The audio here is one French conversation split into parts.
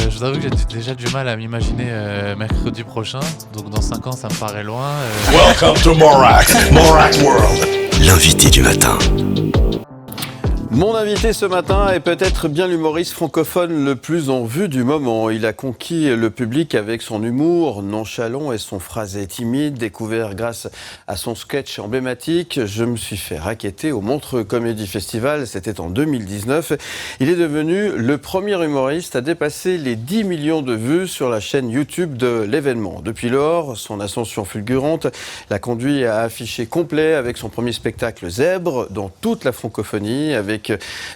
Je vous avoue que j'ai déjà du mal à m'imaginer mercredi prochain. Donc dans 5 ans, ça me paraît loin. Welcome to Morak World. L'invité du matin. Mon invité ce matin est peut-être bien l'humoriste francophone le plus en vue du moment. Il a conquis le public avec son humour nonchalant et son phrasé timide, découvert grâce à son sketch emblématique. Je me suis fait racketter au Montreux Comedy Festival, c'était en 2019. Il est devenu le premier humoriste à dépasser les 10 millions de vues sur la chaîne YouTube de l'événement. Depuis lors, son ascension fulgurante l'a conduit à afficher complet avec son premier spectacle Zèbre dans toute la francophonie, avec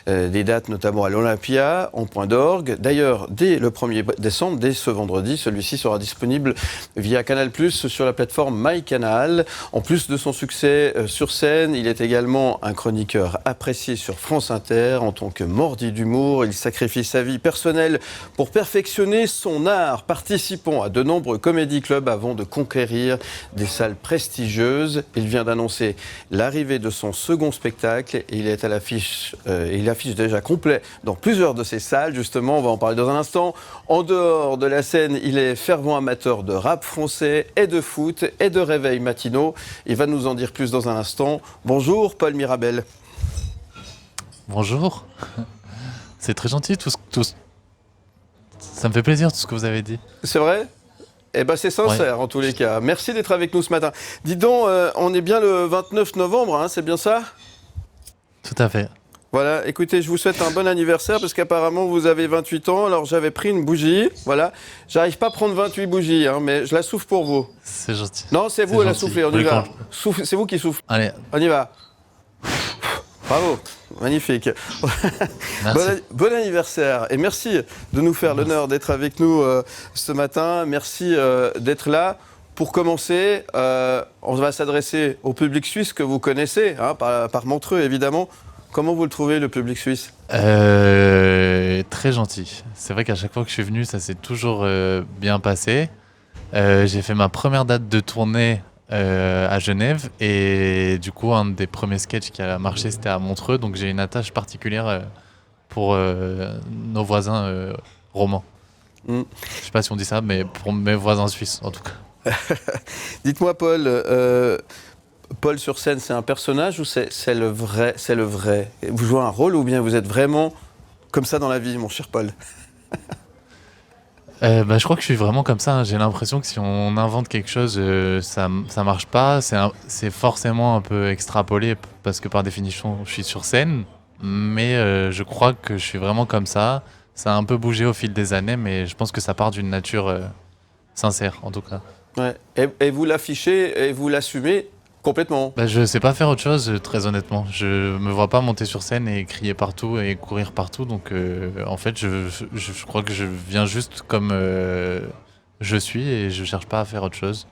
des dates notamment à l'Olympia, en point d'orgue. D'ailleurs, dès le 1er décembre, dès ce vendredi, celui-ci sera disponible via Canal+, sur la plateforme MyCanal. En plus de son succès sur scène, il est également un chroniqueur apprécié sur France Inter. En tant que mordi d'humour, il sacrifie sa vie personnelle pour perfectionner son art, participant à de nombreux comédie clubs avant de conquérir des salles prestigieuses. Il vient d'annoncer l'arrivée de son second spectacle et il est à l'affiche. Il affiche déjà complet dans plusieurs de ces salles. Justement, on va en parler dans un instant. En dehors de la scène, il est fervent amateur de rap français et de foot et de réveils matinaux. Il va nous en dire plus dans un instant. Bonjour, Paul Mirabel. Bonjour. C'est très gentil Ça me fait plaisir tout ce que vous avez dit. C'est vrai ? Eh ben c'est sincère en tous les cas. Merci d'être avec nous ce matin. Dis donc, on est bien le 29 novembre, hein, c'est bien ça ? Tout à fait. Voilà, écoutez, je vous souhaite un bon anniversaire parce qu'apparemment vous avez 28 ans. Alors j'avais pris une bougie, voilà. J'arrive pas à prendre 28 bougies, hein, mais je la souffle pour vous. C'est gentil. Non, c'est vous à la souffler, on y va. Quand... C'est vous qui soufflez. Allez. On y va. Bravo, magnifique. Bon anniversaire et merci de nous faire l'honneur d'être avec nous ce matin. Merci d'être là. Pour commencer, on va s'adresser au public suisse que vous connaissez, hein, par Montreux évidemment. Comment vous le trouvez, le public suisse ? Très gentil. C'est vrai qu'à chaque fois que je suis venu, ça s'est toujours bien passé. J'ai fait ma première date de tournée à Genève et du coup, un des premiers sketchs qui a marché, c'était à Montreux. Donc j'ai une attache particulière pour nos voisins romans. Je sais pas si on dit ça, mais pour mes voisins suisses, en tout cas. Dites-moi, Paul, sur scène, c'est un personnage ou c'est le vrai ? Vous jouez un rôle ou bien vous êtes vraiment comme ça dans la vie, mon cher Paul ? Je crois que je suis vraiment comme ça. J'ai l'impression que si on invente quelque chose, ça marche pas. C'est forcément un peu extrapolé parce que par définition, je suis sur scène. Mais je crois que je suis vraiment comme ça. Ça a un peu bougé au fil des années, mais je pense que ça part d'une nature sincère, en tout cas. Ouais. Et vous l'affichez et vous l'assumez complètement. Je sais pas faire autre chose, très honnêtement. Je me vois pas monter sur scène et crier partout et courir partout. Donc, en fait, je crois que je viens juste comme je suis et je cherche pas à faire autre chose.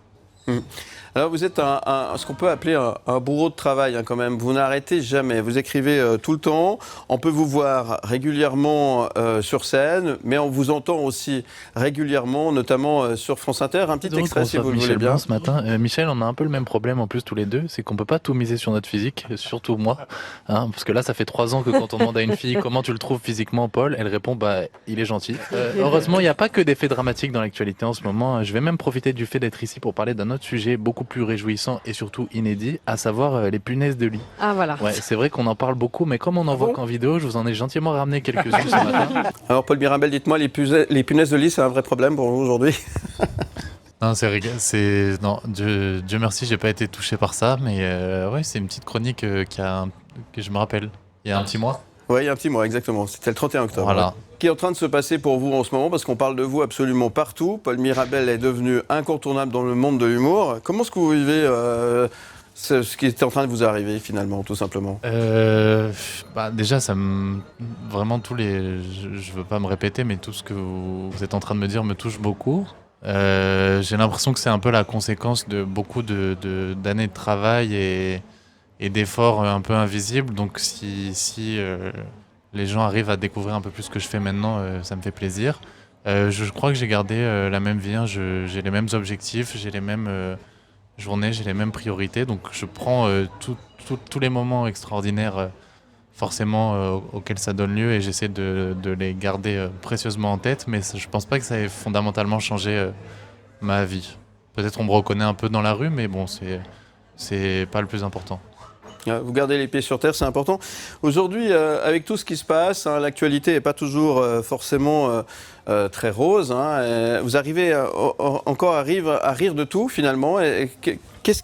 Alors vous êtes ce qu'on peut appeler un bourreau de travail, hein, quand même. Vous n'arrêtez jamais. Vous écrivez tout le temps. On peut vous voir régulièrement sur scène, mais on vous entend aussi régulièrement, notamment sur France Inter. Un petit extrait si vous le voulez bien. Ce matin, Michel, on a un peu le même problème en plus tous les deux, c'est qu'on peut pas tout miser sur notre physique, surtout moi, hein, parce que là ça fait 3 ans que quand on demande à une fille comment tu le trouves physiquement, Paul, elle répond il est gentil. Heureusement, il n'y a pas que des faits dramatiques dans l'actualité en ce moment. Je vais même profiter du fait d'être ici pour parler d'un autre sujet beaucoup plus réjouissant et surtout inédit, à savoir les punaises de lit. Ah voilà. Ouais, c'est vrai qu'on en parle beaucoup, mais comme on n'en voit qu'en vidéo, je vous en ai gentiment ramené quelques-unes ce matin. Alors Paul Mirabel, dites-moi, les punaises de lit, c'est un vrai problème pour vous aujourd'hui ? Non, non, Dieu merci, j'ai pas été touché par ça, mais ouais, c'est une petite chronique que je me rappelle, il y a un petit mois. Oui, il y a un petit mois, exactement. C'était le 31 octobre. Voilà. Ouais. Qui est en train de se passer pour vous en ce moment, parce qu'on parle de vous absolument partout. Paul Mirabel est devenu incontournable dans le monde de l'humour. Comment est-ce que vous vivez ce qui est en train de vous arriver, finalement, tout simplement ? Déjà, vraiment je veux pas me répéter, mais tout ce que vous êtes en train de me dire me touche beaucoup. J'ai l'impression que c'est un peu la conséquence de beaucoup d'années de travail et d'efforts un peu invisibles. Donc si les gens arrivent à découvrir un peu plus ce que je fais maintenant, ça me fait plaisir. Je crois que j'ai gardé la même vie, hein. J'ai les mêmes objectifs, j'ai les mêmes journées, j'ai les mêmes priorités. Donc je prends tous les moments extraordinaires forcément auxquels ça donne lieu et j'essaie de les garder précieusement en tête, mais je pense pas que ça ait fondamentalement changé ma vie. Peut-être on me reconnaît un peu dans la rue, mais bon, c'est pas le plus important. Vous gardez les pieds sur terre, c'est important. Aujourd'hui, avec tout ce qui se passe, l'actualité n'est pas toujours forcément très rose. Vous arrivez encore à rire de tout finalement. Qu'est-ce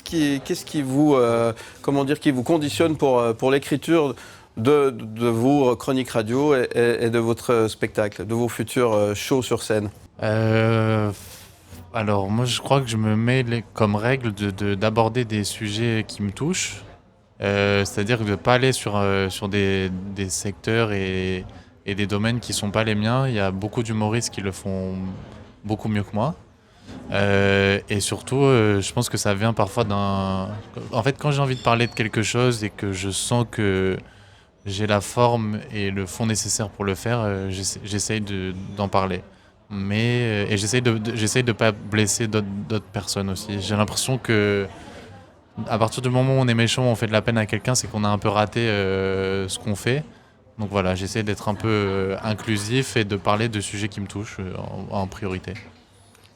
qui vous, qui vous conditionne pour l'écriture de vos chroniques radio et de votre spectacle, de vos futurs shows sur scène? Alors moi je crois que je me mets comme règle d'aborder des sujets qui me touchent, c'est-à-dire de ne pas aller sur des secteurs et des domaines qui ne sont pas les miens. Il y a beaucoup d'humoristes qui le font beaucoup mieux que moi. Et surtout, je pense que ça vient parfois En fait, quand j'ai envie de parler de quelque chose et que je sens que j'ai la forme et le fond nécessaire pour le faire, j'essaye d'en parler. Et j'essaye de pas blesser d'autres personnes aussi. J'ai l'impression que à partir du moment où on est méchant, on fait de la peine à quelqu'un, c'est qu'on a un peu raté ce qu'on fait. Donc voilà, j'essaie d'être un peu inclusif et de parler de sujets qui me touchent en priorité.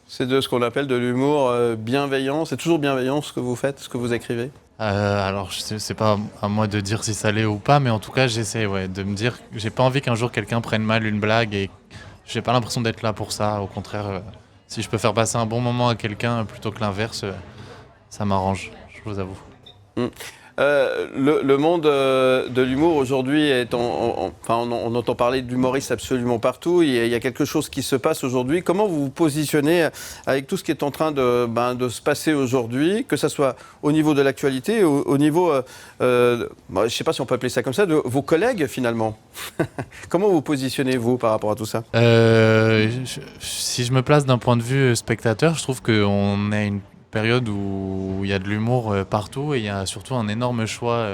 C'est de ce qu'on appelle de l'humour bienveillant. C'est toujours bienveillant ce que vous faites, ce que vous écrivez? Alors, c'est pas à moi de dire si ça l'est ou pas, mais en tout cas, j'essaie de me dire que j'ai pas envie qu'un jour quelqu'un prenne mal une blague et j'ai pas l'impression d'être là pour ça. Au contraire, si je peux faire passer un bon moment à quelqu'un plutôt que l'inverse, ça m'arrange, je vous avoue. Le monde de l'humour aujourd'hui est on entend parler d'humoristes absolument partout. Il y a quelque chose qui se passe aujourd'hui. Comment vous vous positionnez avec tout ce qui est en train de se passer aujourd'hui, que ce soit au niveau de l'actualité, au niveau, je ne sais pas si on peut appeler ça comme ça, de vos collègues finalement? Comment vous positionnez-vous par rapport à tout ça? Si je me place d'un point de vue spectateur, je trouve qu'on a une période où il y a de l'humour partout et il y a surtout un énorme choix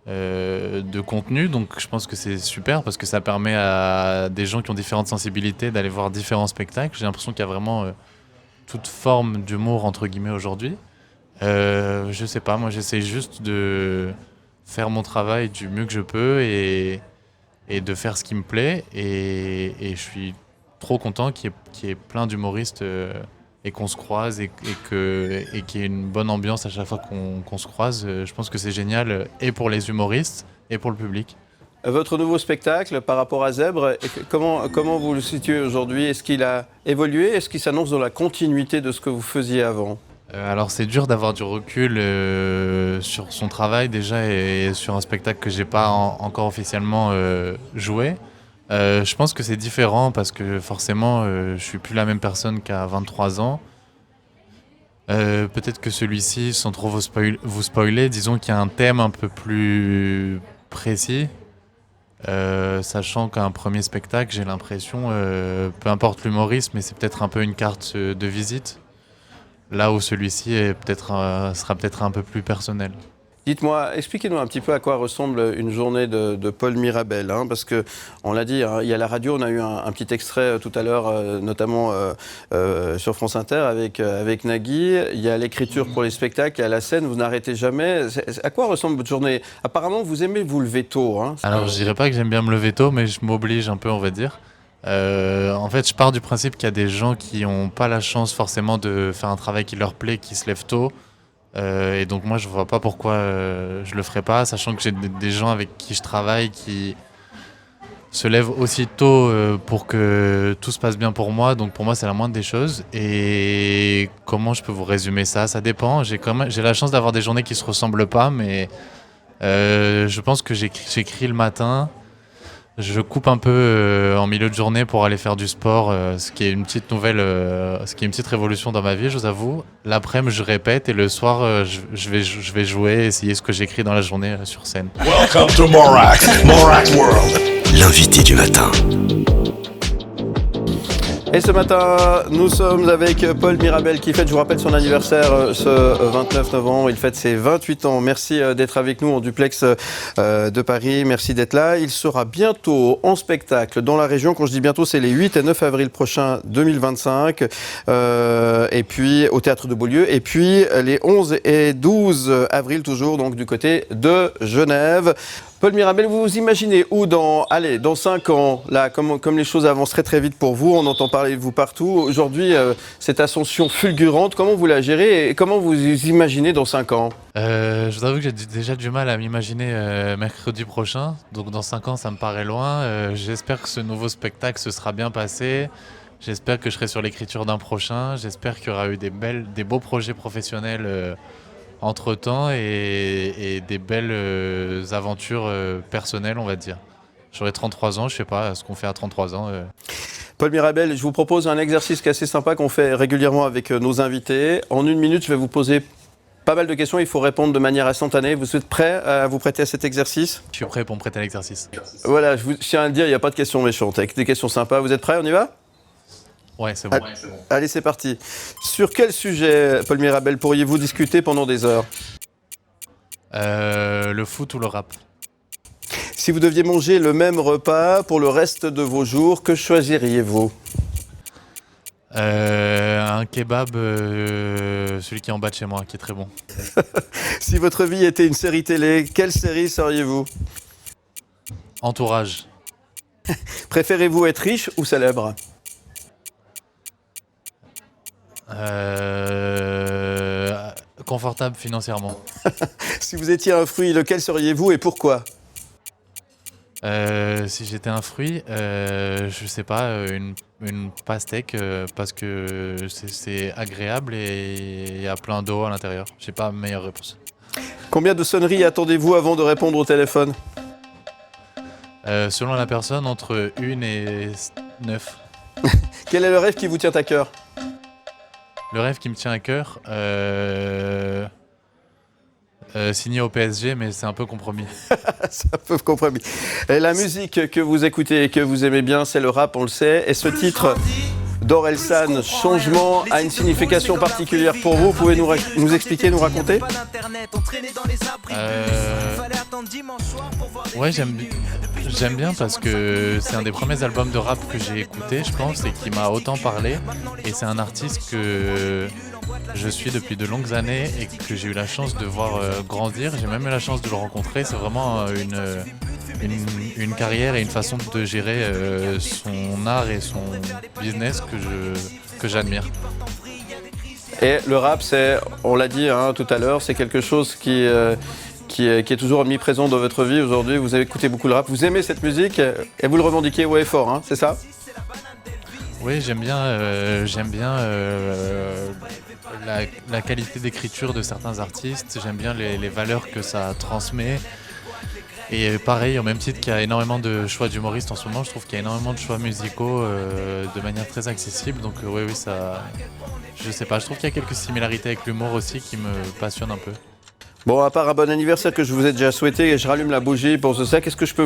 de contenu. Donc je pense que c'est super parce que ça permet à des gens qui ont différentes sensibilités d'aller voir différents spectacles. J'ai l'impression qu'il y a vraiment toute forme d'humour entre guillemets aujourd'hui. Je sais pas, moi j'essaie juste de faire mon travail du mieux que je peux et de faire ce qui me plaît et je suis trop content qu'il y ait plein d'humoristes et qu'on se croise et qu'il y ait une bonne ambiance à chaque fois qu'on se croise. Je pense que c'est génial et pour les humoristes et pour le public. Votre nouveau spectacle par rapport à Zèbre, comment vous le situez aujourd'hui? Est-ce qu'il a évolué? Est-ce qu'il s'annonce dans la continuité de ce que vous faisiez avant? Alors c'est dur d'avoir du recul sur son travail déjà et sur un spectacle que j'ai pas encore officiellement joué. Je pense que c'est différent parce que forcément je suis plus la même personne qu'à 23 ans. Peut-être que celui-ci, sans trop vous spoiler, disons qu'il y a un thème un peu plus précis. Sachant qu'un premier spectacle, j'ai l'impression, peu importe l'humorisme, mais c'est peut-être un peu une carte de visite. Là où celui-ci sera peut-être un peu plus personnel. Dites-moi, expliquez-nous un petit peu à quoi ressemble une journée de Paul Mirabel, parce que on l'a dit, il y a la radio, on a eu un petit extrait tout à l'heure, notamment sur France Inter avec Nagui. Il y a l'écriture pour les spectacles, il y a la scène, vous n'arrêtez jamais. À quoi ressemble votre journée? Apparemment, vous aimez vous lever tôt. Alors, je dirais pas que j'aime bien me lever tôt, mais je m'oblige un peu, on va dire. En fait, je pars du principe qu'il y a des gens qui n'ont pas la chance forcément de faire un travail qui leur plaît, qui se lèvent tôt. Et donc moi je vois pas pourquoi je le ferais pas, sachant que j'ai des gens avec qui je travaille qui se lèvent aussi tôt pour que tout se passe bien pour moi. Donc pour moi c'est la moindre des choses. Et comment je peux vous résumer ça? Ça dépend. J'ai la chance d'avoir des journées qui se ressemblent pas, mais je pense que j'écris le matin. Je coupe un peu en milieu de journée pour aller faire du sport, ce qui est une petite nouvelle, ce qui est une petite révolution dans ma vie, je vous avoue. L'après-midi, je répète et le soir, je vais jouer, essayer ce que j'écris dans la journée sur scène. Welcome to Morak World. L'invité du matin. Et ce matin, nous sommes avec Paul Mirabel qui fête, je vous rappelle, son anniversaire ce 29 novembre. Il fête ses 28 ans. Merci d'être avec nous en duplex de Paris. Merci d'être là. Il sera bientôt en spectacle dans la région. Quand je dis bientôt, c'est les 8 et 9 avril prochains 2025. Et puis au Théâtre de Beaulieu. Et puis les 11 et 12 avril toujours, donc du côté de Genève. Paul Mirabel, vous vous imaginez où dans 5 ans, là, comme les choses avancent très très vite pour vous, on entend parler de vous partout. Aujourd'hui, cette ascension fulgurante, comment vous la gérez et comment vous vous imaginez dans 5 ans? Je vous avoue que j'ai déjà du mal à m'imaginer mercredi prochain. Donc dans 5 ans, ça me paraît loin. J'espère que ce nouveau spectacle se sera bien passé. J'espère que je serai sur l'écriture d'un prochain. J'espère qu'il y aura eu des beaux projets professionnels entre-temps et des belles aventures personnelles, on va dire. J'aurai 33 ans, je sais pas ce qu'on fait à 33 ans. Paul Mirabel, je vous propose un exercice qui est assez sympa qu'on fait régulièrement avec nos invités. En 1 minute, je vais vous poser pas mal de questions, il faut répondre de manière instantanée. Vous êtes prêt à vous prêter à cet exercice? Je suis prêt pour me prêter à l'exercice. Voilà, je tiens à le dire, il n'y a pas de questions méchantes, avec des questions sympas. Vous êtes prêts, on y va? Ouais, c'est bon. Allez, c'est parti. Sur quel sujet, Paul Mirabel, pourriez-vous discuter pendant des heures? Le foot ou le rap? Si vous deviez manger le même repas pour le reste de vos jours, que choisiriez-vous? Un kebab, celui qui est en bas de chez moi, qui est très bon. Si votre vie était une série télé, quelle série seriez-vous? Entourage. Préférez-vous être riche ou célèbre? Confortable financièrement. Si vous étiez un fruit, lequel seriez-vous et pourquoi? Si j'étais un fruit, je sais pas, une pastèque, parce que c'est agréable et il y a plein d'eau à l'intérieur. J'ai pas meilleure réponse. Combien de sonneries attendez-vous avant de répondre au téléphone? Selon la personne, entre 1 et 9. Quel est le rêve qui vous tient à cœur? Le rêve qui me tient à cœur, signé au PSG, mais c'est un peu compromis. C'est un peu compromis. Et la musique que vous écoutez et que vous aimez bien, c'est le rap, on le sait. Et ce titre d'Orelsan, Changement, a une signification particulière pour vous. Vous pouvez nous expliquer, nous raconter? Ouais, j'aime bien parce que c'est un des premiers albums de rap que j'ai écouté, je pense, et qui m'a autant parlé. Et c'est un artiste que je suis depuis de longues années et que j'ai eu la chance de voir grandir. J'ai même eu la chance de le rencontrer. C'est vraiment une carrière et une façon de gérer son art et son business que j'admire. Et le rap, c'est, on l'a dit tout à l'heure, c'est quelque chose qui est toujours omniprésent dans votre vie aujourd'hui. Vous avez écouté beaucoup le rap, vous aimez cette musique et vous le revendiquez haut et fort, c'est ça? Oui, j'aime bien la qualité d'écriture de certains artistes. J'aime bien les valeurs que ça transmet. Et pareil, au même titre qu'il y a énormément de choix d'humoristes en ce moment, je trouve qu'il y a énormément de choix musicaux de manière très accessible. Donc oui, ça, je sais pas, je trouve qu'il y a quelques similarités avec l'humour aussi qui me passionnent un peu. Bon, à part un bon anniversaire que je vous ai déjà souhaité, et je rallume la bougie pour ça, qu'est-ce que je peux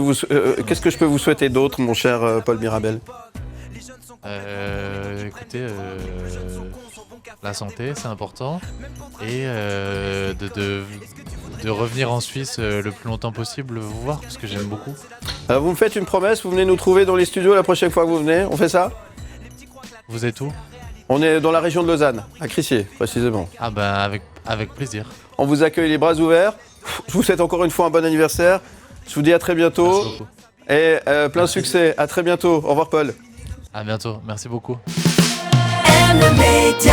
vous souhaiter d'autre, mon cher Paul Mirabel? Écoutez, la santé, c'est important, et de revenir en Suisse le plus longtemps possible vous voir, parce que j'aime beaucoup. Vous me faites une promesse, vous venez nous trouver dans les studios la prochaine fois que vous venez, on fait ça? Vous êtes où? On est dans la région de Lausanne, à Crissier, précisément. Ah ben, avec plaisir. On vous accueille les bras ouverts. Je vous souhaite encore une fois un bon anniversaire. Je vous dis à très bientôt. Merci beaucoup. Et plein de succès. À très bientôt. Au revoir, Paul. À bientôt. Merci beaucoup. M-Media.